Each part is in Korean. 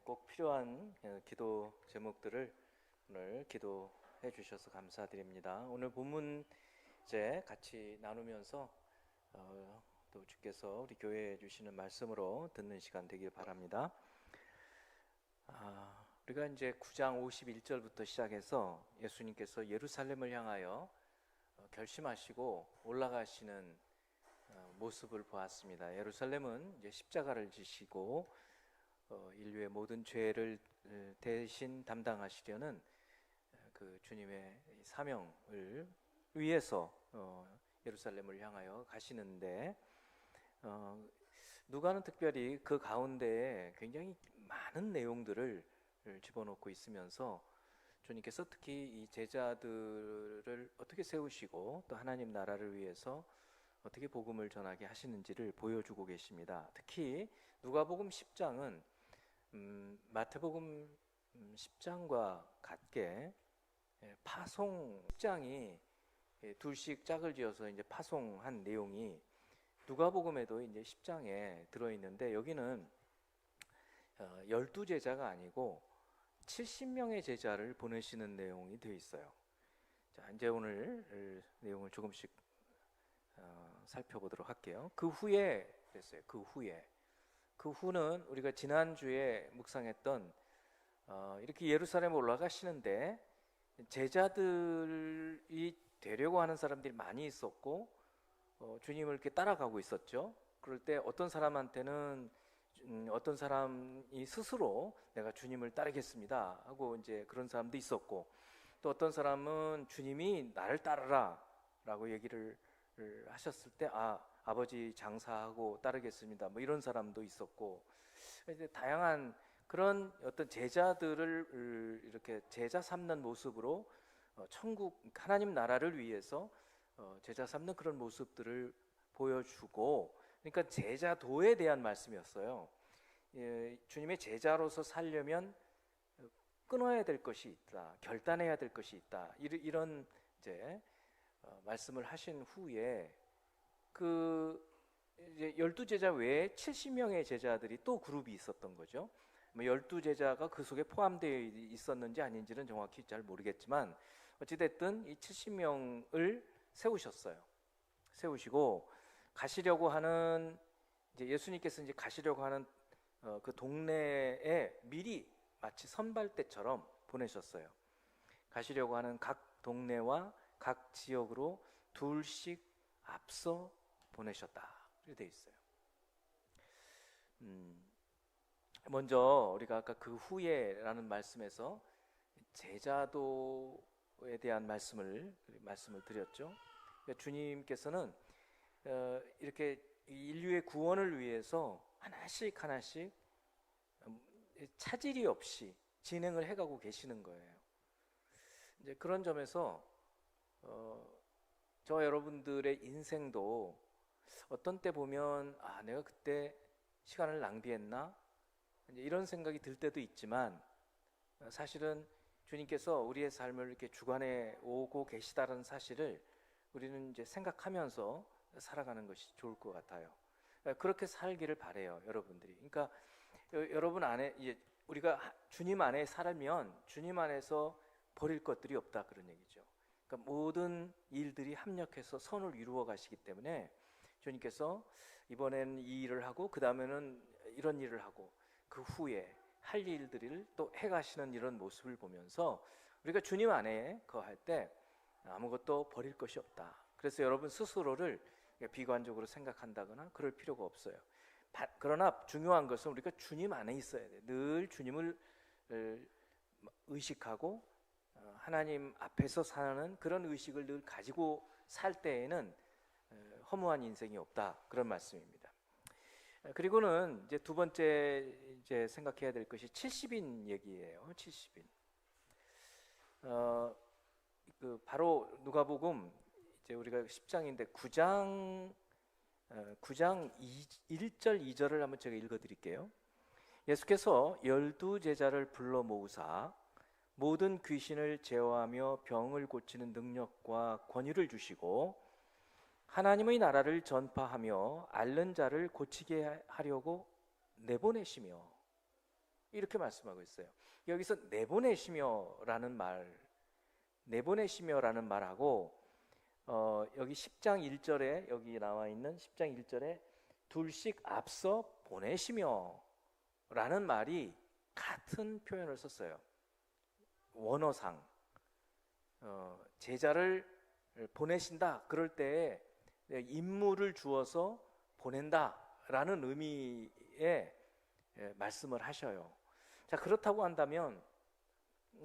꼭 필요한 기도 제목들을 오늘 기도해 주셔서 감사드립니다. 오늘 본문 이제 같이 나누면서 또 주께서 우리 교회에 주시는 말씀으로 듣는 시간 되길 바랍니다. 우리가 이제 9장 51절부터 시작해서 예수님께서 예루살렘을 향하여 결심하시고 올라가시는 모습을 보았습니다. 예루살렘은 이제 십자가를 지시고 인류의 모든 죄를 대신 담당하시려는 그 주님의 사명을 위해서 예루살렘을 향하여 가시는데 누가는 특별히 그 가운데에 굉장히 많은 내용들을 집어넣고 있으면서 주님께서 특히 이 제자들을 어떻게 세우시고 또 하나님 나라를 위해서 어떻게 복음을 전하게 하시는지를 보여주고 계십니다. 특히 누가복음 10장은 마태복음 10장과 같게 파송 10장이 둘씩 짝을 지어서 이제 파송한 내용이 누가복음에도 이제 10장에 들어 있는데 여기는 12제자가 아니고 70명의 제자를 보내시는 내용이 되어 있어요. 자, 이제 오늘 내용을 조금씩 살펴보도록 할게요. 그 후에 그랬어요. 그 후는 우리가 지난주에 묵상했던 이렇게 예루살렘에 올라가시는데 제자들이 되려고 하는 사람들이 많이 있었고 주님을 이렇게 따라가고 있었죠. 그럴 때 어떤 사람한테는 어떤 사람이 스스로 내가 주님을 따르겠습니다 하고 이제 그런 사람도 있었고 또 어떤 사람은 주님이 나를 따르라 라고 얘기를 하셨을 때 아버지 장사하고 따르겠습니다 뭐 이런 사람도 있었고 이제 다양한 그런 어떤 제자들을 이렇게 제자 삼는 모습으로 천국 하나님 나라를 위해서 제자 삼는 그런 모습들을 보여주고 그러니까 제자도에 대한 말씀이었어요. 주님의 제자로서 살려면 끊어야 될 것이 있다, 결단해야 될 것이 있다 이런 이제 말씀을 하신 후에 그 이제 12제자 외에 70명의 제자들이 또 그룹이 있었던 거죠. 12제자가 그 속에 포함되어 있었는지 아닌지는 정확히 잘 모르겠지만 어찌됐든 이 70명을 세우셨어요. 세우시고 가시려고 하는 이제 예수님께서 이제 가시려고 하는 그 동네에 미리 마치 선발대처럼 보내셨어요. 가시려고 하는 각 동네와 각 지역으로 둘씩 앞서 보내셨다 이렇게 돼 있어요. 먼저 우리가 아까 그 후에라는 말씀에서 제자도에 대한 말씀을 드렸죠. 주님께서는 이렇게 인류의 구원을 위해서 하나씩 차질이 없이 진행을 해가고 계시는 거예요. 이제 그런 점에서 저 여러분들의 인생도 어떤 때 보면 내가 그때 시간을 낭비했나 이제 이런 생각이 들 때도 있지만 사실은 주님께서 우리의 삶을 이렇게 주관해 오고 계시다는 사실을 우리는 이제 생각하면서 살아가는 것이 좋을 것 같아요. 그렇게 살기를 바래요, 여러분들이. 그러니까 여러분 안에 이제 우리가 주님 안에 살면 주님 안에서 버릴 것들이 없다 그런 얘기죠. 그러니까 모든 일들이 합력해서 선을 이루어 가시기 때문에 주님께서 이번에는 이 일을 하고 그 다음에는 이런 일을 하고 그 후에 할 일들을 또 해가시는 이런 모습을 보면서 우리가 주님 안에 거할 때 아무것도 버릴 것이 없다. 그래서 여러분 스스로를 비관적으로 생각한다거나 그럴 필요가 없어요. 그러나 중요한 것은 우리가 주님 안에 있어야 돼. 늘 주님을 의식하고 하나님 앞에서 사는 그런 의식을 늘 가지고 살 때에는 허무한 인생이 없다 그런 말씀입니다. 그리고는 이제 두 번째 이제 생각해야 될 것이 70인 얘기예요. 70인. 그 바로 누가복음 이제 우리가 10장인데 9장 1절 2절을 한번 제가 읽어 드릴게요. 예수께서 12제자를 불러 모으사 모든 귀신을 제어하며 병을 고치는 능력과 권위를 주시고 하나님의 나라를 전파하며 앓는 자를 고치게 하려고 내보내시며 이렇게 말씀하고 있어요. 여기서 내보내시며라는 말하고 여기 10장 1절에 여기 나와 있는 10장 1절에 둘씩 앞서 보내시며라는 말이 같은 표현을 썼어요. 원어상 제자를 보내신다 그럴 때에 임무를 주어서 보낸다라는 의미의 말씀을 하셔요. 자, 그렇다고 한다면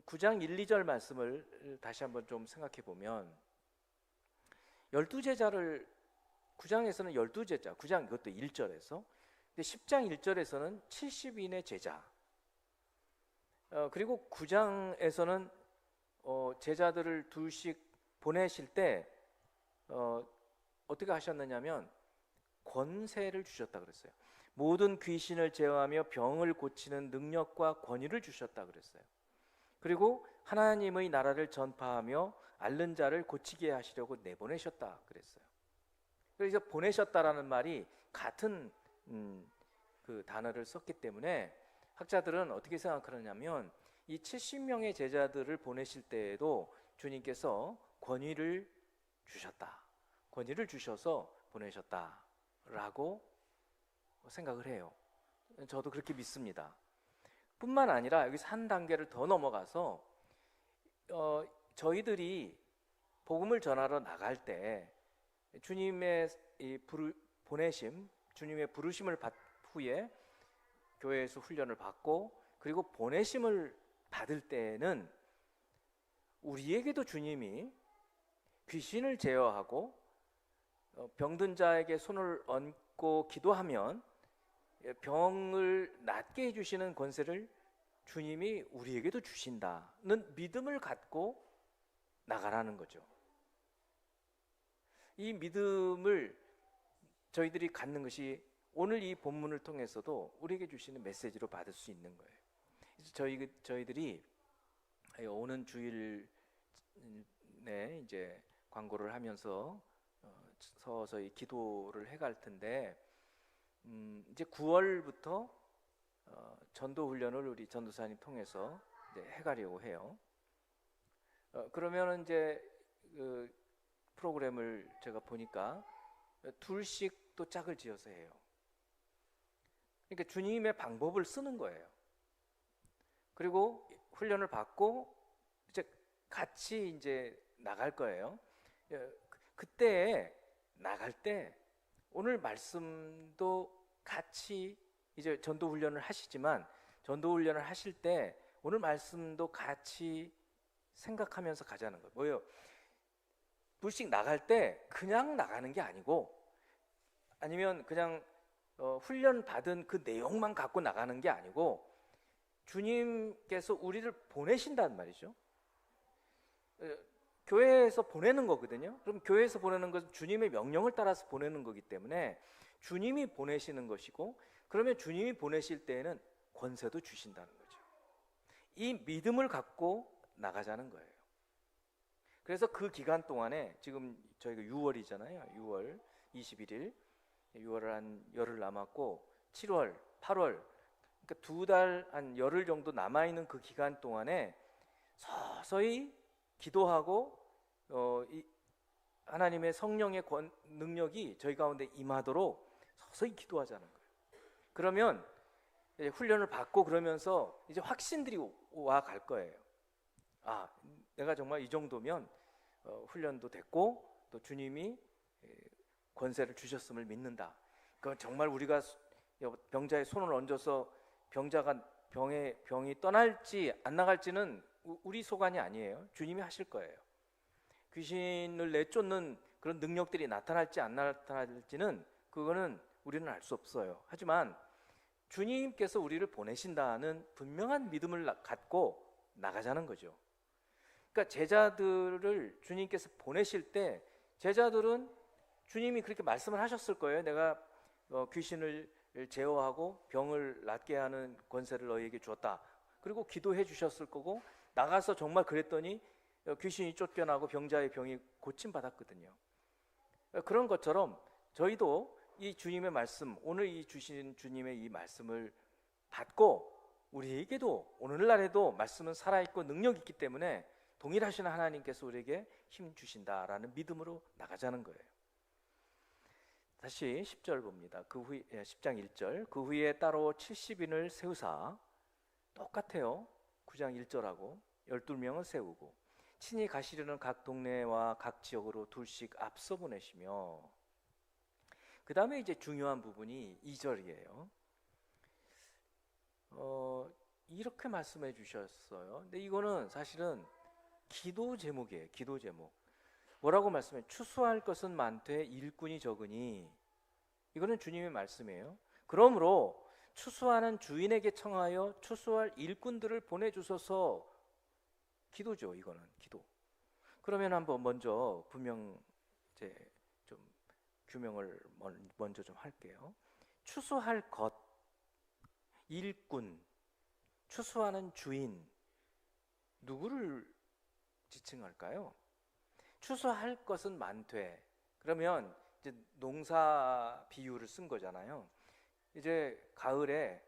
9장 1, 2절 말씀을 다시 한번 좀 생각해 보면 12제자를 9장에서는 12제자, 9장 이것도 1절에서, 근데 10장 1절에서는 70인의 제자, 그리고 9장에서는 제자들을 둘씩 보내실 때 어떻게 하셨느냐면 권세를 주셨다 그랬어요. 모든 귀신을 제어하며 병을 고치는 능력과 권위를 주셨다 그랬어요. 그리고 하나님의 나라를 전파하며 앓는 자를 고치게 하시려고 내보내셨다 그랬어요. 그래서 보내셨다라는 말이 같은 그 단어를 썼기 때문에 학자들은 어떻게 생각하느냐면 이 70명의 제자들을 보내실 때에도 주님께서 권위를 주셔서 보내셨다라고 생각을 해요. 저도 그렇게 믿습니다. 뿐만 아니라 여기서 한 단계를 더 넘어가서 저희들이 복음을 전하러 나갈 때 주님의 보내심, 주님의 부르심을 받 후에 교회에서 훈련을 받고 그리고 보내심을 받을 때는 우리에게도 주님이 귀신을 제어하고 병든 자에게 손을 얹고 기도하면 병을 낫게 해주시는 권세를 주님이 우리에게도 주신다는 믿음을 갖고 나가라는 거죠. 이 믿음을 저희들이 갖는 것이 오늘 이 본문을 통해서도 우리에게 주시는 메시지로 받을 수 있는 거예요. 그래서 저희들이 오는 주일에 이제 광고를 하면서 서서히 기도를 해갈 텐데 이제 9월부터 전도 훈련을 우리 전도사님 통해서 이제 해가려고 해요. 그러면 이제 그 프로그램을 제가 보니까 둘씩 또 짝을 지어서 해요. 그러니까 주님의 방법을 쓰는 거예요. 그리고 훈련을 받고 이제 같이 이제 나갈 거예요. 그때 나갈 때 오늘 말씀도 같이 이제 전도 훈련을 하시지만 전도 훈련을 하실 때 오늘 말씀도 같이 생각하면서 가자는 거예요. 뭐예요? 둘씩 나갈 때 그냥 나가는 게 아니고 아니면 그냥 훈련 받은 그 내용만 갖고 나가는 게 아니고 주님께서 우리를 보내신다는 말이죠. 교회에서 보내는 거거든요. 그럼 교회에서 보내는 것은 주님의 명령을 따라서 보내는 거기 때문에 주님이 보내시는 것이고 그러면 주님이 보내실 때에는 권세도 주신다는 거죠. 이 믿음을 갖고 나가자는 거예요. 그래서 그 기간 동안에 지금 저희가 6월이잖아요. 6월 21일 6월을 한 열흘 남았고 7월, 8월 그러니까 2달 한 열흘 정도 남아있는 그 기간 동안에 서서히 기도하고 하나님의 성령의 능력이 저희 가운데 임하도록 서서히 기도하자는 거예요. 그러면 훈련을 받고 그러면서 이제 확신들이 와 갈 거예요. 아, 내가 정말 이 정도면 훈련도 됐고 또 주님이 권세를 주셨음을 믿는다. 그건 정말 우리가 병자의 손을 얹어서 병자가 병이 떠날지 안 나갈지는 우리 소관이 아니에요. 주님이 하실 거예요. 귀신을 내쫓는 그런 능력들이 나타날지 안 나타날지는 그거는 우리는 알 수 없어요. 하지만 주님께서 우리를 보내신다는 분명한 믿음을 갖고 나가자는 거죠. 그러니까 제자들을 주님께서 보내실 때 제자들은 주님이 그렇게 말씀을 하셨을 거예요. 내가 귀신을 제어하고 병을 낫게 하는 권세를 너희에게 주었다. 그리고 기도해 주셨을 거고 나가서 정말 그랬더니 귀신이 쫓겨나고 병자의 병이 고침받았거든요. 그런 것처럼 저희도 이 주님의 말씀, 오늘 이 주신 주님의 이 말씀을 받고 우리에게도 오늘날에도 말씀은 살아있고 능력이 있기 때문에 동일하신 하나님께서 우리에게 힘 주신다라는 믿음으로 나가자는 거예요. 다시 10절 봅니다. 10장 1절. 그 후에 따로 70인을 세우사, 똑같아요. 9장 1절하고 12명을 세우고 친히 가시려는 각 동네와 각 지역으로 둘씩 앞서 보내시며, 그 다음에 이제 중요한 부분이 2절이에요. 이렇게 말씀해 주셨어요. 근데 이거는 사실은 기도 제목이에요. 기도 제목. 뭐라고 말씀해? 추수할 것은 많되 일꾼이 적으니. 이거는 주님의 말씀이에요. 그러므로 추수하는 주인에게 청하여 추수할 일꾼들을 보내주소서. 기도죠. 이거는 기도. 그러면 한번 먼저 분명 이제 좀 규명을 먼저 좀 할게요. 추수할 것, 일꾼, 추수하는 주인, 누구를 지칭할까요? 추수할 것은 많되, 그러면 이제 농사 비유를 쓴 거잖아요. 이제 가을에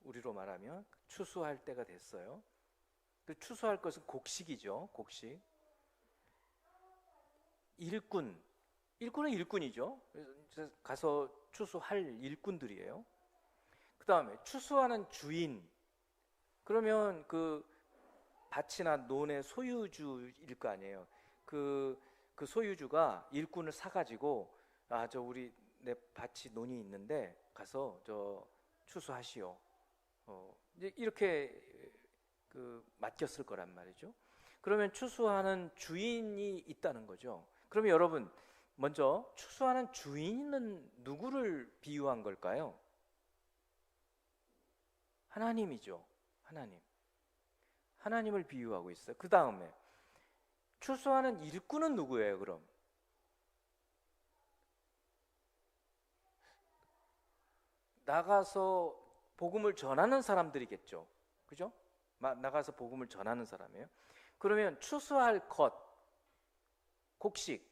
우리로 말하면 추수할 때가 됐어요. 그 추수할 것은 곡식이죠. 곡식. 일꾼은 일꾼이죠. 가서 추수할 일꾼들이에요. 그 다음에 추수하는 주인. 그러면 그 밭이나 논의 소유주일 거 아니에요. 그 소유주가 일꾼을 사가지고, 저 우리 내 밭이 논이 있는데 가서 저 추수하시오. 이제 이렇게 맡겼을 거란 말이죠. 그러면 추수하는 주인이 있다는 거죠. 그러면 여러분, 먼저 추수하는 주인은 누구를 비유한 걸까요? 하나님이죠. 하나님을 비유하고 있어요. 그 다음에 추수하는 일꾼은 누구예요? 그럼 나가서 복음을 전하는 사람들이겠죠. 그죠? 나가서 복음을 전하는 사람이에요. 그러면 추수할 것, 곡식,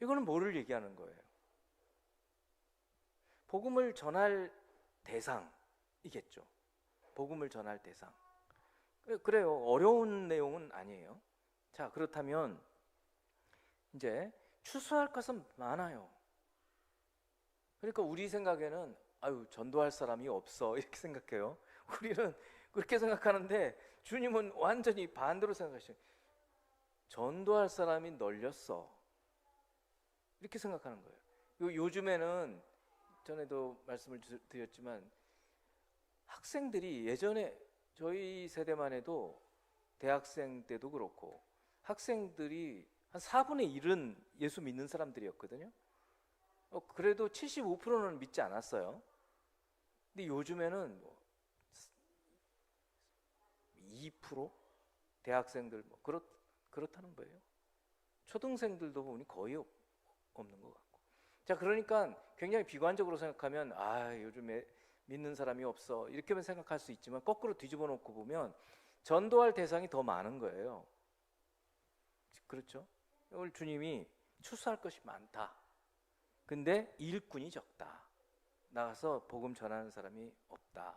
이거는 뭐를 얘기하는 거예요? 복음을 전할 대상이겠죠. 복음을 전할 대상. 그래요. 어려운 내용은 아니에요. 자, 그렇다면 이제 추수할 것은 많아요. 그러니까 우리 생각에는 전도할 사람이 없어, 이렇게 생각해요. 우리는 그렇게 생각하는데 주님은 완전히 반대로 생각하시죠. 전도할 사람이 널렸어, 이렇게 생각하는 거예요. 요즘에는 전에도 말씀을 드렸지만 학생들이, 예전에 저희 세대만 해도 대학생 때도 그렇고 학생들이 한 4분의 1은 예수 믿는 사람들이었거든요. 그래도 75%는 믿지 않았어요. 근데 요즘에는 2%? 대학생들 그렇다는 거예요. 초등생들도 보니 거의 없는 것 같고. 자, 그러니까 굉장히 비관적으로 생각하면 요즘에 믿는 사람이 없어, 이렇게만 생각할 수 있지만 거꾸로 뒤집어 놓고 보면 전도할 대상이 더 많은 거예요. 그렇죠? 오늘 주님이 추수할 것이 많다. 근데 일꾼이 적다. 나가서 복음 전하는 사람이 없다.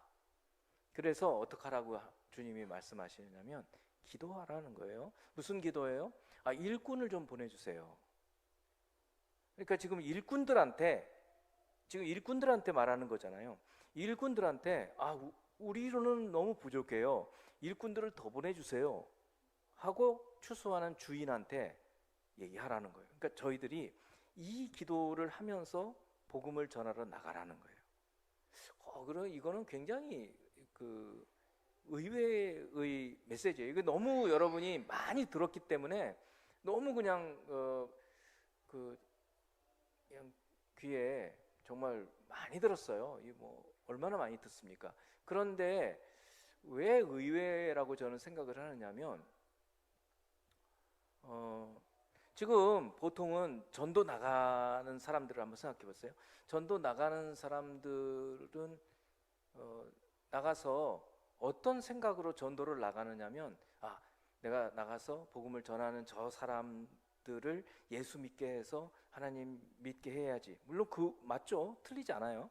그래서 어떡하라고 주님이 말씀하시냐면 기도하라는 거예요. 무슨 기도예요? 일꾼을 좀 보내주세요. 그러니까 지금 일꾼들한테 말하는 거잖아요. 일꾼들한테 우리로는 너무 부족해요. 일꾼들을 더 보내주세요 하고 추수하는 주인한테 얘기하라는 거예요. 그러니까 저희들이 이 기도를 하면서 복음을 전하러 나가라는 거예요. 그럼 이거는 굉장히 의외의 메시지예요. 이거 너무 여러분이 많이 들었기 때문에 너무 그냥 그냥 귀에 정말 많이 들었어요. 얼마나 많이 듣습니까? 그런데 왜 의외라고 저는 생각을 하느냐면 지금 보통은 전도 나가는 사람들을 한번 생각해 보세요. 전도 나가는 사람들은 나가서 어떤 생각으로 전도를 나가느냐면 내가 나가서 복음을 전하는 저 사람들을 예수 믿게 해서 하나님 믿게 해야지. 물론 맞죠. 틀리지 않아요.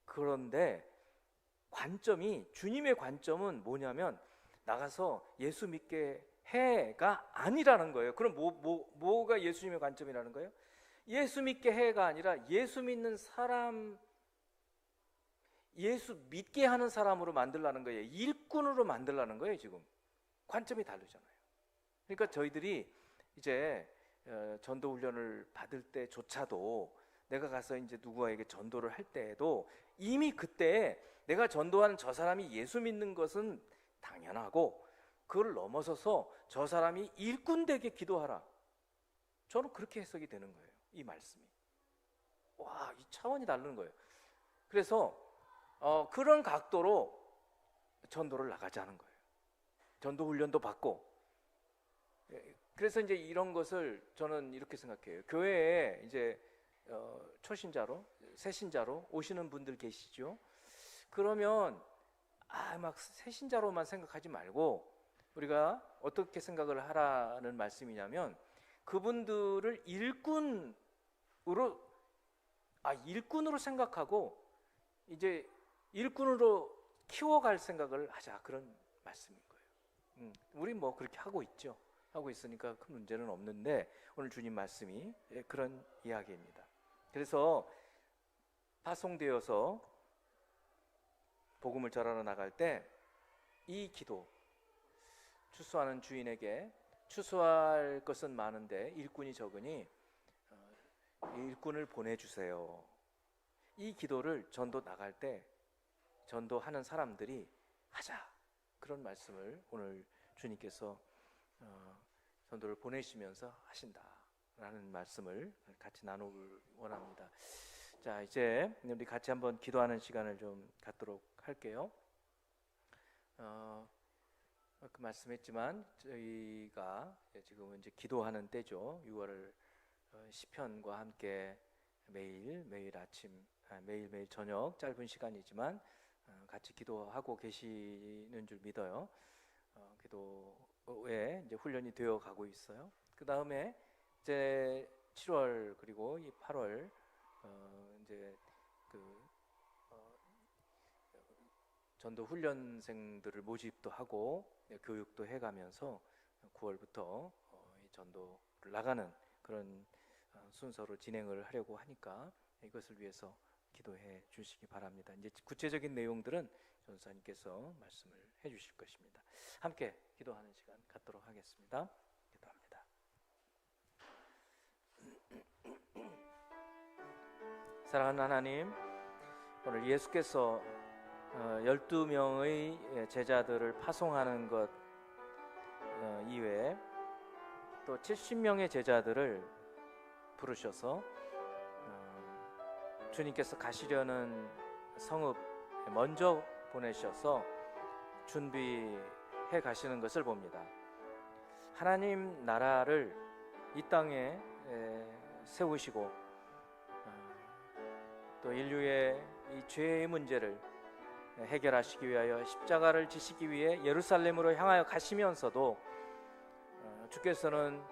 그런데 관점이, 주님의 관점은 뭐냐면 나가서 예수 믿게 해가 아니라는 거예요. 그럼 뭐가 예수님의 관점이라는 거예요? 예수 믿게 해가 아니라 예수 믿는 사람, 예수 믿게 하는 사람으로 만들라는 거예요. 일꾼으로 만들라는 거예요. 지금 관점이 다르잖아요. 그러니까 저희들이 이제 전도 훈련을 받을 때조차도, 내가 가서 이제 누구에게 전도를 할 때에도 이미 그때 내가 전도하는 저 사람이 예수 믿는 것은 당연하고, 그걸 넘어서서 저 사람이 일꾼 되게 기도하라. 저는 그렇게 해석이 되는 거예요. 이 말씀이. 와, 이 차원이 다른 거예요. 그래서 그런 각도로 전도를 나가자는 거예요. 전도 훈련도 받고. 그래서 이제 이런 것을 저는 이렇게 생각해요. 교회에 이제 초신자로, 새신자로 오시는 분들 계시죠? 그러면 막 새신자로만 생각하지 말고 우리가 어떻게 생각을 하라는 말씀이냐면, 그분들을 일꾼으로 생각하고 이제 일꾼으로 키워갈 생각을 하자, 그런 말씀인 거예요. 우리 뭐 그렇게 하고 있죠. 하고 있으니까 큰 문제는 없는데, 오늘 주님 말씀이 그런 이야기입니다. 그래서 파송되어서 복음을 전하러 나갈 때 이 기도, 추수하는 주인에게 추수할 것은 많은데 일꾼이 적으니 일꾼을 보내주세요. 이 기도를 전도 나갈 때 전도하는 사람들이 하자, 그런 말씀을 오늘 주님께서 전도를 보내시면서 하신다라는 말씀을 같이 나누길 원합니다. 자, 이제 우리 같이 한번 기도하는 시간을 좀 갖도록 할게요. 그 말씀했지만 저희가 지금은 이제 기도하는 때죠. 6월 시편과 함께 매일 아침, 매일 저녁 짧은 시간이지만 같이 기도하고 계시는 줄 믿어요. 기도에 이제 훈련이 되어 가고 있어요. 그 다음에 이제 7월 그리고 이 8월 이제 전도 훈련생들을 모집도 하고 교육도 해가면서 9월부터 이 전도를 나가는 그런 순서로 진행을 하려고 하니까 이것을 위해서 기도해 주시기 바랍니다. 이제 구체적인 내용들은 전사님께서 말씀을 해주실 것입니다. 함께 기도하는 시간 갖도록 하겠습니다. 기도합니다. 사랑하는 하나님, 오늘 예수께서 12명의 제자들을 파송하는 것 이외에 또 70명의 제자들을 부르셔서 주님께서 가시려는 성읍 먼저 보내셔서 준비해 가시는 것을 봅니다. 하나님 나라를 이 땅에 세우시고 또 인류의 이 죄의 문제를 해결하시기 위하여 십자가를 지시기 위해 예루살렘으로 향하여 가시면서도 주께서는